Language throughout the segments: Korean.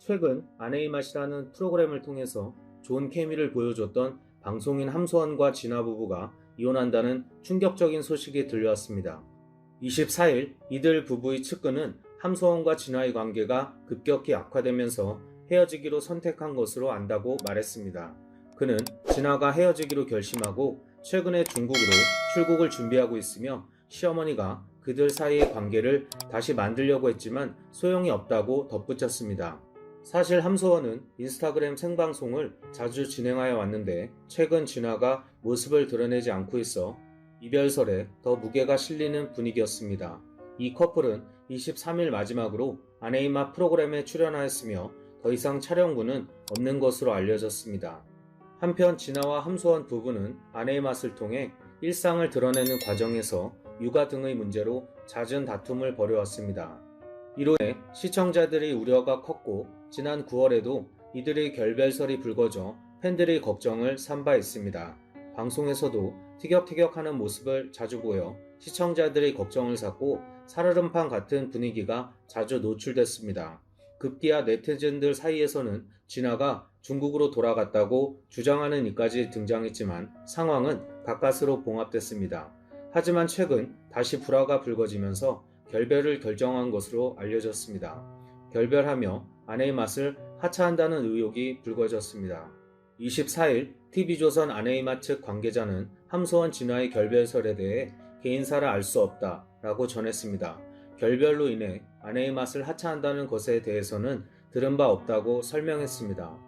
최근 아내의 맛이라는 프로그램을 통해서 좋은 케미를 보여줬던 방송인 함소원과 진아 부부가 이혼한다는 충격적인 소식이 들려왔습니다. 24일 이들 부부의 측근은 함소원과 진아의 관계가 급격히 악화되면서 헤어지기로 선택한 것으로 안다고 말했습니다. 그는 진아가 헤어지기로 결심하고 최근에 중국으로 출국을 준비하고 있으며 시어머니가 그들 사이의 관계를 다시 만들려고 했지만 소용이 없다고 덧붙였습니다. 사실 함소원은 인스타그램 생방송을 자주 진행하여 왔는데 최근 진화가 모습을 드러내지 않고 있어 이별설에 더 무게가 실리는 분위기였습니다. 이 커플은 23일 마지막으로 아내의 맛 프로그램에 출연하였으며 더 이상 촬영분은 없는 것으로 알려졌습니다. 한편 진아와 함소원 부부는 아내의 맛을 통해 일상을 드러내는 과정에서 육아 등의 문제로 잦은 다툼을 벌여왔습니다. 이로 인해 시청자들의 우려가 컸고 지난 9월에도 이들의 결별설이 불거져 팬들의 걱정을 산 바 있습니다. 방송에서도 티격태격하는 모습을 자주 보여 시청자들의 걱정을 샀고 살얼음판 같은 분위기가 자주 노출됐습니다. 급기야 네티즌들 사이에서는 진아가 중국으로 돌아갔다고 주장하는 이까지 등장했지만 상황은 가까스로 봉합됐습니다. 하지만 최근 다시 불화가 불거지면서 결별을 결정한 것으로 알려졌습니다. 결별하며 아내의 맛을 하차한다는 의혹이 불거졌습니다. 24일 TV조선 아내의 맛 측 관계자는 함소원 진화의 결별설에 대해 개인사를 알 수 없다 라고 전했습니다. 결별로 인해 아내의 맛을 하차한다는 것에 대해서는 들은 바 없다고 설명했습니다.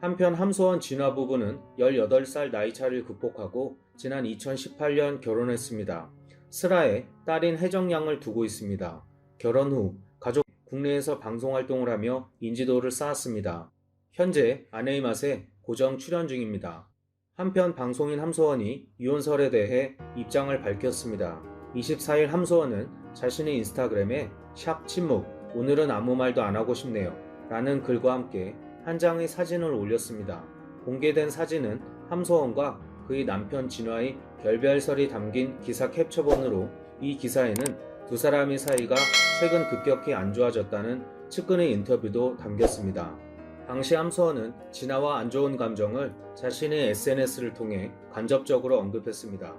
한편 함소원 진화 부부는 18살 나이차를 극복하고 지난 2018년 결혼했습니다. 슬하에 딸인 혜정양을 두고 있습니다. 결혼 후 가족 국내에서 방송활동을 하며 인지도를 쌓았습니다. 현재 아내의 맛에 고정 출연 중입니다. 한편 방송인 함소원이 이혼설에 대해 입장을 밝혔습니다. 24일 함소원은 자신의 인스타그램에 샵 침묵 오늘은 아무 말도 안 하고 싶네요 라는 글과 함께 한 장의 사진을 올렸습니다. 공개된 사진은 함소원과 그의 남편 진화의 결별설이 담긴 기사 캡처본으로 이 기사에는 두 사람의 사이가 최근 급격히 안 좋아졌다는 측근의 인터뷰도 담겼습니다. 당시 함소원은 진아와 안 좋은 감정을 자신의 SNS를 통해 간접적으로 언급했습니다.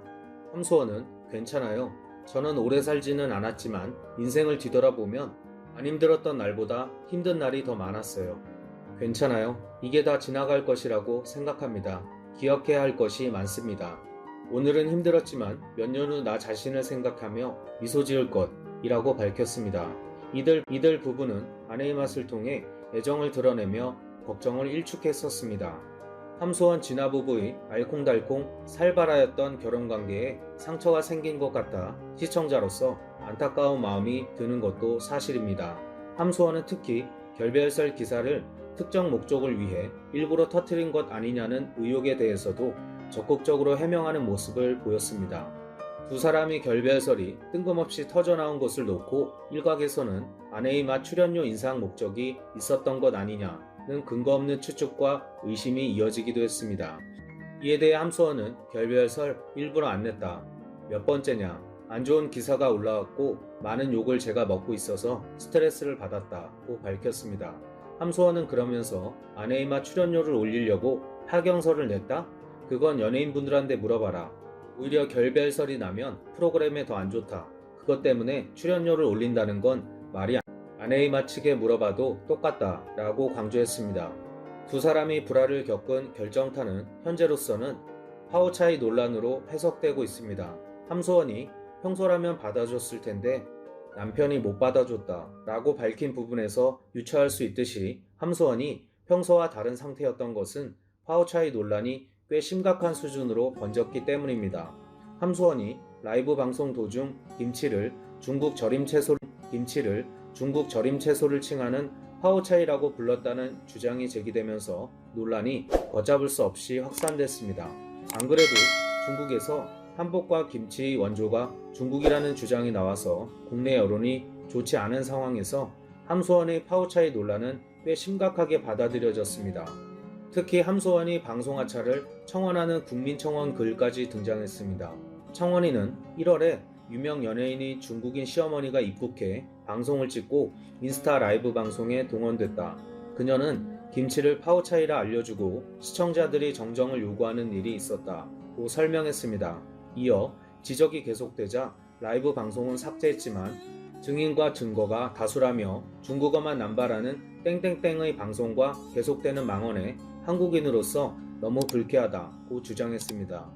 함소원은 괜찮아요. 저는 오래 살지는 않았지만 인생을 뒤돌아보면 안 힘들었던 날보다 힘든 날이 더 많았어요. 괜찮아요. 이게 다 지나갈 것이라고 생각합니다. 기억해야 할 것이 많습니다. 오늘은 힘들었지만 몇 년 후 나 자신을 생각하며 미소 지을 것이라고 밝혔습니다. 이들 부부는 아내의 맛을 통해 애정을 드러내며 걱정을 일축했었습니다. 함소원 진아 부부의 알콩달콩 살벌하였던 결혼관계에 상처가 생긴 것 같아 시청자로서 안타까운 마음이 드는 것도 사실입니다. 함소원은 특히 결별설 기사를 특정 목적을 위해 일부러 터뜨린 것 아니냐는 의혹에 대해서도 적극적으로 해명하는 모습을 보였습니다. 두 사람의 결별설이 뜬금없이 터져나온 것을 놓고 일각에서는 아내의 맛 출연료 인상 목적이 있었던 것 아니냐는 근거 없는 추측과 의심이 이어지기도 했습니다. 이에 대해 함소원은 결별설 일부러 안 냈다. 몇 번째냐. 안 좋은 기사가 올라왔고 많은 욕을 제가 먹고 있어서 스트레스를 받았다고 밝혔습니다. 함소원은 그러면서 아내의 맛 출연료를 올리려고 파경설을 냈다? 그건 연예인분들한테 물어봐라. 오히려 결별설이 나면 프로그램에 더 안 좋다. 그것 때문에 출연료를 올린다는 건 말이 아내의 맛 측에 물어봐도 똑같다 라고 강조했습니다. 두 사람이 불화를 겪은 결정타는 현재로서는 파워차이 논란으로 해석되고 있습니다. 함소원이 평소라면 받아줬을 텐데 남편이 못 받아줬다 라고 밝힌 부분에서 유추할 수 있듯이 함소원이 평소와 다른 상태였던 것은 파워차이 논란이 꽤 심각한 수준으로 번졌기 때문입니다. 함소원이 라이브 방송 도중 김치를 중국 절임 채소를 칭하는 파워차이라고 불렀다는 주장이 제기되면서 논란이 걷잡을 수 없이 확산됐습니다. 안 그래도 중국에서 한복과 김치의 원조가 중국이라는 주장이 나와서 국내 여론이 좋지 않은 상황에서 함소원의 파워차이 논란은 꽤 심각하게 받아들여졌습니다. 특히 함소원이 방송 하차를 청원하는 국민청원 글까지 등장했습니다. 청원인은 1월에 유명 연예인이 중국인 시어머니가 입국해 방송을 찍고 인스타 라이브 방송에 동원됐다. 그녀는 김치를 파오차이라 알려주고 시청자들이 정정을 요구하는 일이 있었다고 설명했습니다. 이어 지적이 계속되자 라이브 방송은 삭제했지만 증인과 증거가 다수라며 중국어만 남발하는 땡땡땡의 방송과 계속되는 망언에 한국인으로서 너무 불쾌하다고 주장했습니다.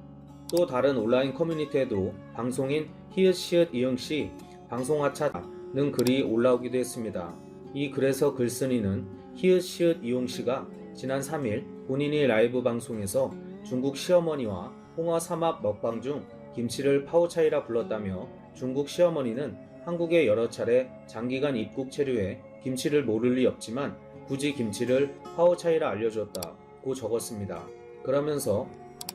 또 다른 온라인 커뮤니티에도 방송인 히읗시읗 이응씨 방송하차는 글이 올라오기도 했습니다. 이 글에서 글쓴이는 히읗시읗 이용씨가 지난 3일 본인이 라이브 방송에서 중국 시어머니와 홍어 삼합 먹방 중 김치를 파오차이라 불렀다며 중국 시어머니는 한국에 여러 차례 장기간 입국 체류해 김치를 모를 리 없지만 굳이 김치를 파오차이라 알려줬다고 적었습니다. 그러면서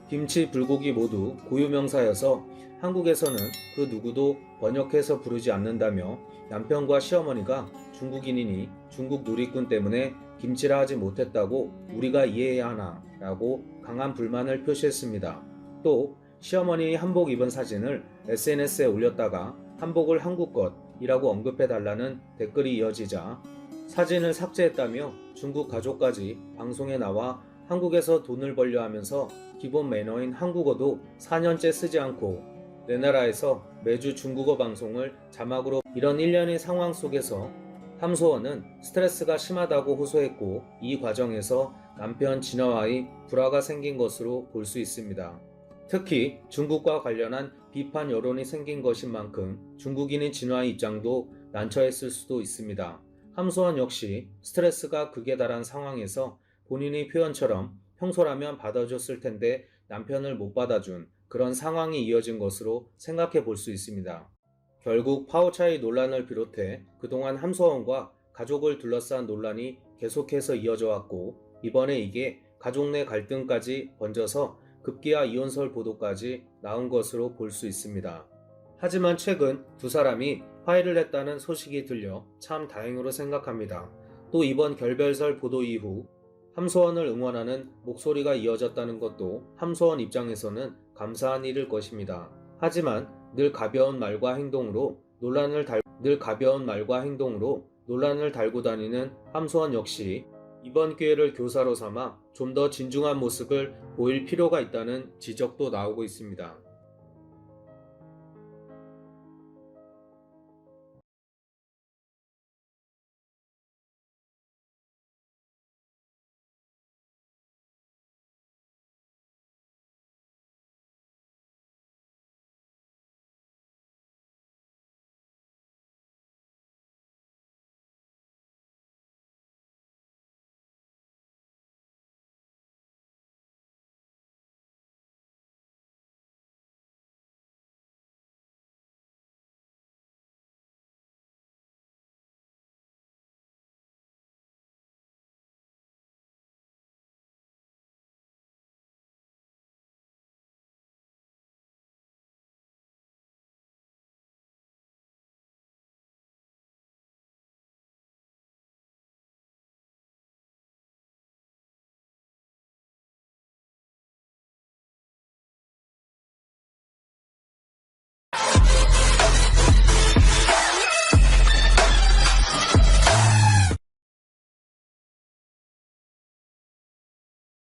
김치, 불고기 모두 고유명사여서 한국에서는 그 누구도 번역해서 부르지 않는다며 남편과 시어머니가 중국인이니 중국 누리꾼 때문에 김치라 하지 못했다고 우리가 이해해야 하나 라고 강한 불만을 표시했습니다. 또 시어머니 한복 입은 사진을 SNS에 올렸다가 한복을 한국 것이라고 언급해달라는 댓글이 이어지자 사진을 삭제했다며 중국 가족까지 방송에 나와 한국에서 돈을 벌려 하면서 기본 매너인 한국어도 4년째 쓰지 않고 내 나라에서 매주 중국어 방송을 자막으로 이런 일련의 상황 속에서 함소원은 스트레스가 심하다고 호소했고 이 과정에서 남편 진화와의 불화가 생긴 것으로 볼 수 있습니다. 특히 중국과 관련한 비판 여론이 생긴 것인 만큼 중국인인 진화의 입장도 난처했을 수도 있습니다. 함소원 역시 스트레스가 극에 달한 상황에서 본인의 표현처럼 평소라면 받아줬을 텐데 남편을 못 받아준 그런 상황이 이어진 것으로 생각해 볼 수 있습니다. 결국 파오차이 논란을 비롯해 그동안 함소원과 가족을 둘러싼 논란이 계속해서 이어져 왔고 이번에 이게 가족 내 갈등까지 번져서 급기야 이혼설 보도까지 나온 것으로 볼 수 있습니다. 하지만 최근 두 사람이 화해를 했다는 소식이 들려 참 다행으로 생각합니다. 또 이번 결별설 보도 이후 함소원을 응원하는 목소리가 이어졌다는 것도 함소원 입장에서는 감사한 일일 것입니다. 하지만 늘 가벼운 말과 행동으로 논란을 달고 다니는 함소원 역시 이번 기회를 교사로 삼아 좀 더 진중한 모습을 보일 필요가 있다는 지적도 나오고 있습니다.